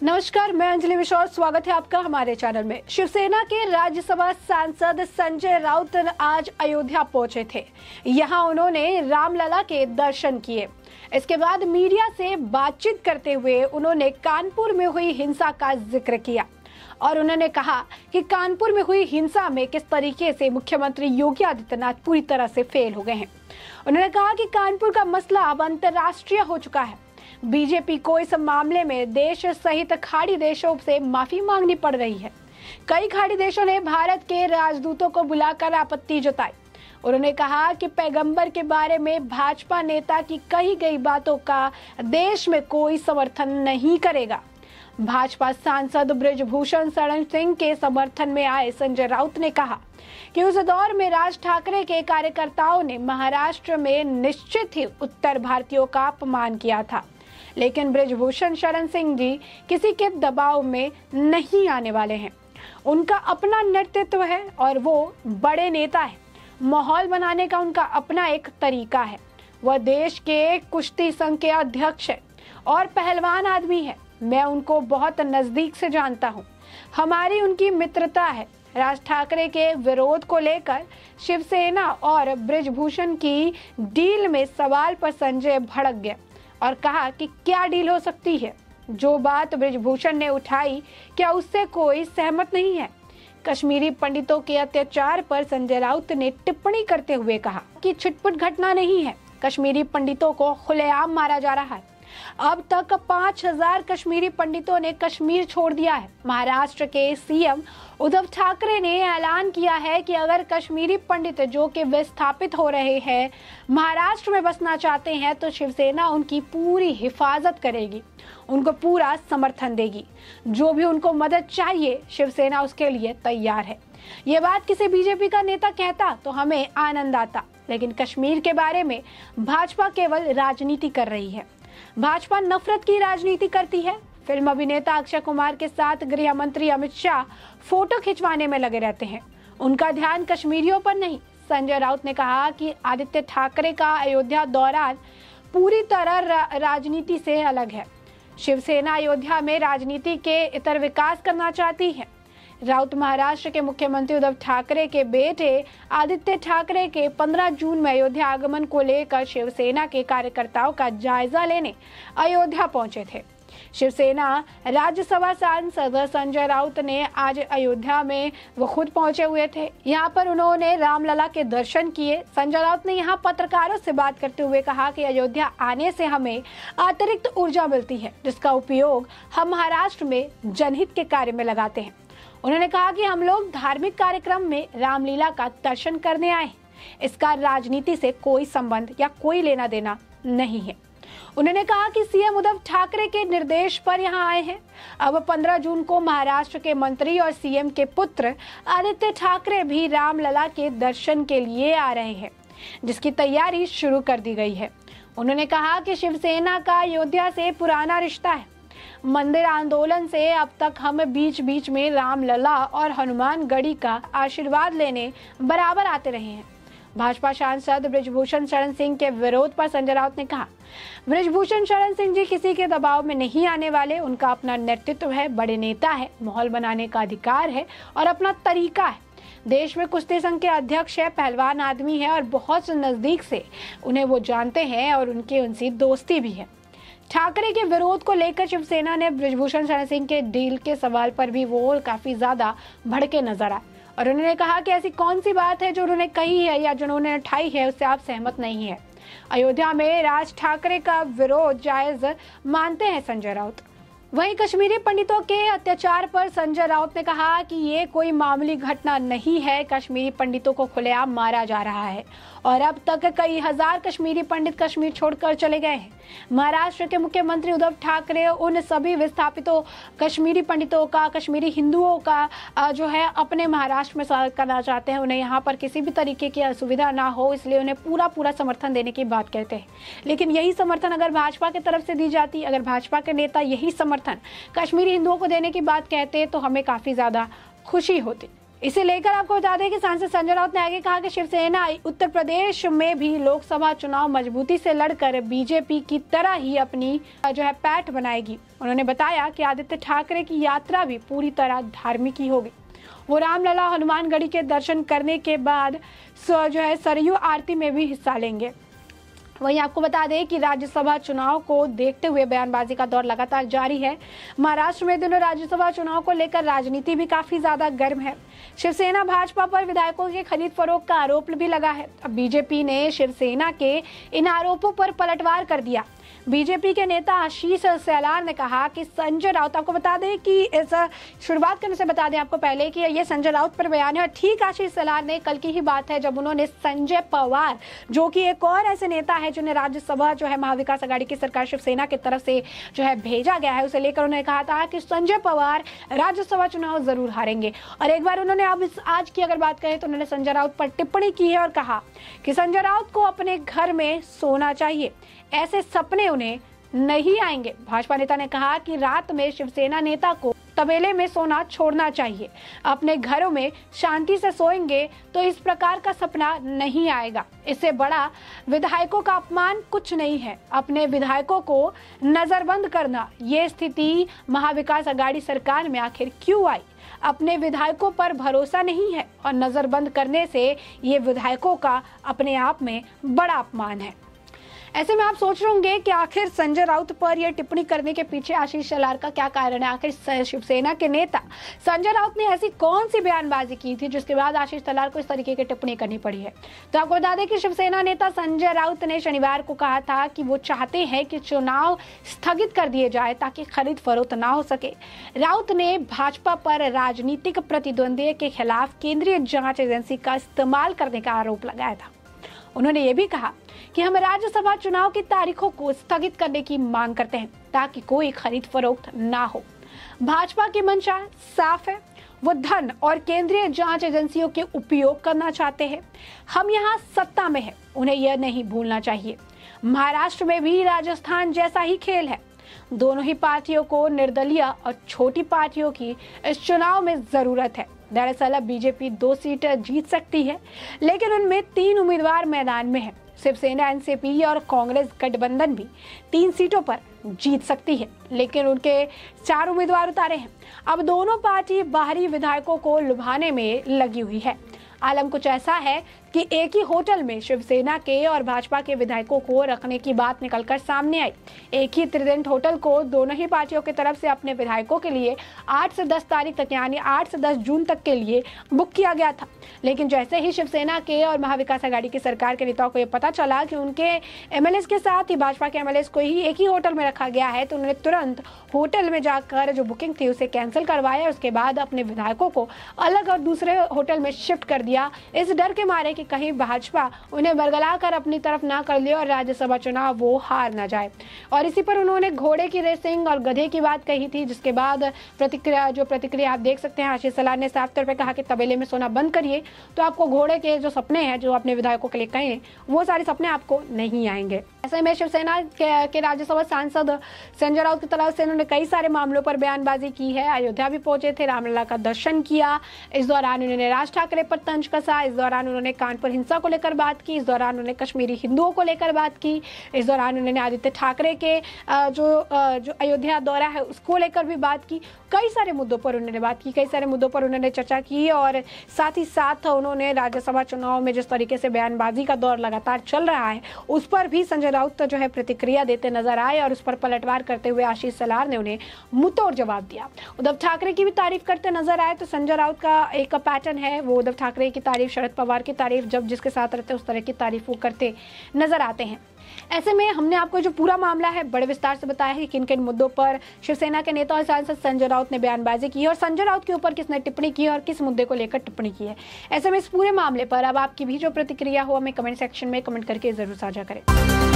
नमस्कार, मैं अंजलि मिश्रा। स्वागत है आपका हमारे चैनल में। शिवसेना के राज्यसभा सांसद संजय राउत आज अयोध्या पहुंचे थे। यहां उन्होंने रामलला के दर्शन किए। इसके बाद मीडिया से बातचीत करते हुए उन्होंने कानपुर में हुई हिंसा का जिक्र किया और उन्होंने कहा कि कानपुर में हुई हिंसा में किस तरीके से मुख्यमंत्री योगी आदित्यनाथ पूरी तरह से फेल हो गए हैं। उन्होंने कहा कि कानपुर का मसला अब अंतर्राष्ट्रीय हो चुका है। बीजेपी को इस मामले में देश सहित खाड़ी देशों से माफी मांगनी पड़ रही है। कई खाड़ी देशों ने भारत के राजदूतों को बुलाकर आपत्ति जताई। उन्होंने कहा कि पैगंबर के बारे में भाजपा नेता की कही गई बातों का देश में कोई समर्थन नहीं करेगा। भाजपा सांसद बृजभूषण शरण सिंह के समर्थन में आए संजय राउत ने कहा कि उस दौर में राज ठाकरे के कार्यकर्ताओं ने महाराष्ट्र में निश्चित ही उत्तर भारतीयों का अपमान किया था, लेकिन बृजभूषण शरण सिंह जी किसी के दबाव में नहीं आने वाले हैं। उनका अपना नेतृत्व है और वो बड़े नेता है। माहौल बनाने का उनका अपना एक तरीका है। वह देश के कुश्ती संघ के अध्यक्ष है और पहलवान आदमी है। मैं उनको बहुत नजदीक से जानता हूँ। हमारी उनकी मित्रता है। राज ठाकरे के विरोध को लेकर शिवसेना और बृजभूषण की डील में सवाल पर संजय भड़क गया और कहा कि क्या डील हो सकती है। जो बात बृजभूषण ने उठाई, क्या उससे कोई सहमत नहीं है। कश्मीरी पंडितों के अत्याचार पर संजय राउत ने टिप्पणी करते हुए कहा कि छिटपुट घटना नहीं है। कश्मीरी पंडितों को खुलेआम मारा जा रहा है। अब तक 5000 कश्मीरी पंडितों ने कश्मीर छोड़ दिया है। महाराष्ट्र के सीएम उद्धव ठाकरे ने ऐलान किया है कि अगर कश्मीरी पंडित जो कि विस्थापित हो रहे हैं महाराष्ट्र में बसना चाहते हैं तो शिवसेना उनकी पूरी हिफाजत करेगी, उनको पूरा समर्थन देगी। जो भी उनको मदद चाहिए शिवसेना उसके लिए तैयार है। ये बात किसी बीजेपी का नेता कहता तो हमें आनंद आता, लेकिन कश्मीर के बारे में भाजपा केवल राजनीति कर रही है। भाजपा नफरत की राजनीति करती है। फिल्म अभिनेता अक्षय कुमार के साथ गृह मंत्री अमित शाह फोटो खिंचवाने में लगे रहते हैं। उनका ध्यान कश्मीरियों पर नहीं। संजय राउत ने कहा कि आदित्य ठाकरे का अयोध्या दौरान पूरी तरह राजनीति से अलग है। शिवसेना अयोध्या में राजनीति के इतर विकास करना चाहती है। राउत महाराष्ट्र के मुख्यमंत्री उद्धव ठाकरे के बेटे आदित्य ठाकरे के 15 जून में अयोध्या आगमन को लेकर शिवसेना के कार्यकर्ताओं का जायजा लेने अयोध्या पहुंचे थे। शिवसेना राज्यसभा सांसद संजय राउत ने आज अयोध्या में वो खुद पहुंचे हुए थे। यहाँ पर उन्होंने रामलला के दर्शन किए। संजय राउत ने यहाँ पत्रकारों से बात करते हुए कहा कि अयोध्या आने से हमें अतिरिक्त ऊर्जा मिलती है, जिसका उपयोग हम महाराष्ट्र में जनहित के कार्य में लगाते हैं। उन्होंने कहा कि हम लोग धार्मिक कार्यक्रम में रामलीला का दर्शन करने आए हैं। इसका राजनीति से कोई संबंध या कोई लेना देना नहीं है। उन्होंने कहा कि सीएम उद्धव ठाकरे के निर्देश पर यहां आए हैं। अब 15 जून को महाराष्ट्र के मंत्री और सीएम के पुत्र आदित्य ठाकरे भी रामलला के दर्शन के लिए आ रहे हैं, जिसकी तैयारी शुरू कर दी गई है। उन्होंने कहा कि शिवसेना का अयोध्या से पुराना रिश्ता है। मंदिर आंदोलन से अब तक हम बीच बीच में रामलला और हनुमानगढ़ी का आशीर्वाद लेने बराबर आते रहे हैं। भाजपा सांसद बृजभूषण शरण सिंह के विरोध पर संजय राउत ने कहा, बृजभूषण शरण सिंह जी किसी के दबाव में नहीं आने वाले। उनका अपना नेतृत्व है, बड़े नेता है, माहौल बनाने का अधिकार है और अपना तरीका है। देश में कुश्ती संघ के अध्यक्ष है, पहलवान आदमी है और बहुत नजदीक से उन्हें वो जानते हैं और उनसे दोस्ती भी है। ठाकरे के विरोध को लेकर शिवसेना ने बृजभूषण शरण सिंह के डील के सवाल पर भी वो काफी ज्यादा भड़के नजर आए और उन्होंने कहा कि ऐसी कौन सी बात है जो उन्होंने कही है या जो उन्होंने उठाई है उससे आप सहमत नहीं है। अयोध्या में राज ठाकरे का विरोध जायज मानते हैं संजय राउत। वहीं कश्मीरी पंडितों के अत्याचार पर संजय राउत ने कहा कि ये कोई मामूली घटना नहीं है। कश्मीरी पंडितों को खुलेआम मारा जा रहा है और अब तक कई हजार कश्मीरी पंडित कश्मीर छोड़कर चले गए हैं। महाराष्ट्र के मुख्यमंत्री उद्धव ठाकरे उन सभी विस्थापितों कश्मीरी पंडितों का, कश्मीरी हिंदुओं का जो है अपने महाराष्ट्र में स्वागत करना चाहते हैं। उन्हें यहाँ पर किसी भी तरीके की असुविधा ना हो, इसलिए उन्हें पूरा समर्थन देने की बात कहते हैं। लेकिन यही समर्थन अगर भाजपा की तरफ से दी जाती, अगर भाजपा के नेता यही समर्थन कश्मीरी हिंदुओं को देने की बात कहते तो हमें काफी ज्यादा खुशी होती। इसे लेकर आपको बता दें कि सांसद संजय राउत ने आगे कहा कि शिवसेना उत्तर प्रदेश में भी लोकसभा चुनाव मजबूती से लड़कर बीजेपी की तरह ही अपनी पैठ बनाएगी। उन्होंने बताया कि आदित्य ठाकरे की यात्रा भी पूरी तरह धार्मिक ही होगी। वो रामलला हनुमानगढ़ी के दर्शन करने के बाद सरयू आरती में भी हिस्सा लेंगे। वहीं आपको बता दें कि राज्यसभा चुनाव को देखते हुए बयानबाजी का दौर लगातार जारी है। महाराष्ट्र में दिनों राज्यसभा चुनाव को लेकर राजनीति भी काफी ज्यादा गर्म है। शिवसेना भाजपा पर विधायकों के खरीद फरोख्त का आरोप भी लगा है। अब बीजेपी ने शिवसेना के इन आरोपों पर पलटवार कर दिया। बीजेपी के नेता आशीष सेलार ने कहा कि संजय राउत, आपको बता दें कि इस शुरुआत करने से बता दें आपको पहले कि ये संजय राउत पर बयान है और ठीक आशीष सेलार ने कल की ही बात है जब उन्होंने संजय पवार, जो कि एक और ऐसे नेता है जिन्हें राज्यसभा महाविकास आघाड़ी की सरकार शिवसेना की तरफ से भेजा गया है, उसे लेकर उन्होंने कहा था कि संजय पवार राज्यसभा चुनाव जरूर हारेंगे। और एक बार उन्होंने अब आज की अगर बात करें तो उन्होंने संजय राउत पर टिप्पणी की है और कहा कि संजय राउत को अपने घर में सोना चाहिए, ऐसे सपने उन्हें नहीं आएंगे। भाजपा नेता ने कहा कि रात में शिवसेना नेता को तबेले में सोना छोड़ना चाहिए, अपने घरों में शांति से सोएंगे तो इस प्रकार का सपना नहीं आएगा। इससे बड़ा विधायकों का अपमान कुछ नहीं है। अपने विधायकों को नजरबंद करना, ये स्थिति महाविकास आघाड़ी सरकार में आखिर क्यों आई? अपने विधायकों पर भरोसा नहीं है और नजरबंद करने से ये विधायकों का अपने आप में बड़ा अपमान है। ऐसे में आप सोच रहे होंगे कि आखिर संजय राउत पर यह टिप्पणी करने के पीछे आशीष सेलार का क्या कारण है? आखिर शिवसेना के नेता संजय राउत ने ऐसी कौन सी बयानबाजी की थी जिसके बाद आशीष सेलार को इस तरीके की टिप्पणी करनी पड़ी है? तो आपको बता दें कि शिवसेना नेता संजय राउत ने शनिवार को कहा था कि वो चाहते हैं कि चुनाव स्थगित कर दिए जाए ताकि खरीद फरोख्त ना हो सके। राउत ने भाजपा पर राजनीतिक प्रतिद्वंदी के खिलाफ केंद्रीय जांच एजेंसी का इस्तेमाल करने का आरोप लगाया था। उन्होंने ये भी कहा कि हम राज्यसभा चुनाव की तारीखों को स्थगित करने की मांग करते हैं ताकि कोई खरीद फरोख्त ना हो। भाजपा की मंशा साफ है, वो धन और केंद्रीय जांच एजेंसियों के उपयोग करना चाहते हैं। हम यहाँ सत्ता में हैं, उन्हें यह नहीं भूलना चाहिए। महाराष्ट्र में भी राजस्थान जैसा ही खेल है। दोनों ही पार्टियों को निर्दलीय और छोटी पार्टियों की इस चुनाव में जरूरत है। दरअसल अब बीजेपी 2 सीट जीत सकती है, लेकिन उनमें 3 उम्मीदवार मैदान में हैं। शिवसेना, एनसीपी और कांग्रेस गठबंधन भी 3 सीटों पर जीत सकती है, लेकिन उनके 4 उम्मीदवार उतारे हैं। अब दोनों पार्टी बाहरी विधायकों को लुभाने में लगी हुई है। आलम कुछ ऐसा है कि एक ही होटल में शिवसेना के और भाजपा के विधायकों को रखने की बात निकलकर सामने आई। एक ही त्रिदेंट होटल को दोनों ही पार्टियों की तरफ से अपने विधायकों के लिए 8 से 10 तारीख तक यानी 8 से 10 जून तक के लिए बुक किया गया था। लेकिन जैसे ही शिवसेना के और महाविकास आघाड़ी की सरकार के नेताओं को यह पता चला कि उनके एमएलए के साथ ही भाजपा के एमएलए को ही एक ही होटल में रखा गया है, तो उन्होंने तुरंत होटल में जाकर जो बुकिंग थी उसे कैंसिल करवाया। उसके बाद अपने विधायकों को अलग और दूसरे होटल में शिफ्ट कर दिया, इस डर के मारे कि कहीं भाजपा उन्हें बरगला कर अपनी तरफ ना कर ले और राज्यसभा चुनाव वो हार ना जाए। और इसी पर उन्होंने घोड़े की रेसिंग और गधे की बात कही थी, जिसके बाद प्रतिक्रिया आप देख सकते हैं। आशीष सेलार ने साफ तौर पर कहा कि तबेले में सोना बंद करिए तो आपको घोड़े के जो सपने हैं जो अपने विधायकों के लिए कहे वो सारे सपने आपको नहीं आएंगे। ऐसे में शिवसेना के राज्यसभा सांसद संजय राउत की तरफ से उन्होंने कई सारे मामलों पर बयानबाजी की है। अयोध्या भी पहुंचे थे, रामलला का दर्शन किया। इस दौरान उन्होंने राज ठाकरे पर तंज कसा। इस दौरान उन्होंने कानपुर हिंसा को लेकर बात की। इस दौरान उन्होंने कश्मीरी हिंदुओं को लेकर बात की। इस दौरान उन्होंने आदित्य ठाकरे के जो अयोध्या दौरा है उसको लेकर भी बात की। कई सारे मुद्दों पर उन्होंने बात की, कई सारे मुद्दों पर उन्होंने चर्चा की और साथ ही साथ उन्होंने राज्यसभा चुनाव में जिस तरीके से बयानबाजी का दौर लगातार चल रहा है उस पर भी संजय राउत प्रतिक्रिया देते नजर आए और उस पर पलटवार करते हुए आशीष सेलार ने उन्हें मुंहतोड़ जवाब दिया। उद्धव ठाकरे की भी तारीफ करते नजर आए। तो संजय राउत का एक पैटर्न है, वो उद्धव ठाकरे की तारीफ, शरद पवार की तारीफ, जब जिसके साथ रहते उस तरह की तारीफ वो करते नजर आते हैं। ऐसे में हमने आपको जो पूरा मामला है बड़े विस्तार से बताया है किन किन मुद्दों पर शिवसेना के नेता और सांसद संजय राउत ने बयानबाजी की और संजय राउत के ऊपर किसने टिप्पणी की और किस मुद्दे को लेकर टिप्पणी की है। ऐसे में इस पूरे मामले पर अब आपकी भी जो प्रतिक्रिया हो हमें कमेंट सेक्शन में कमेंट करके जरूर साझा करें।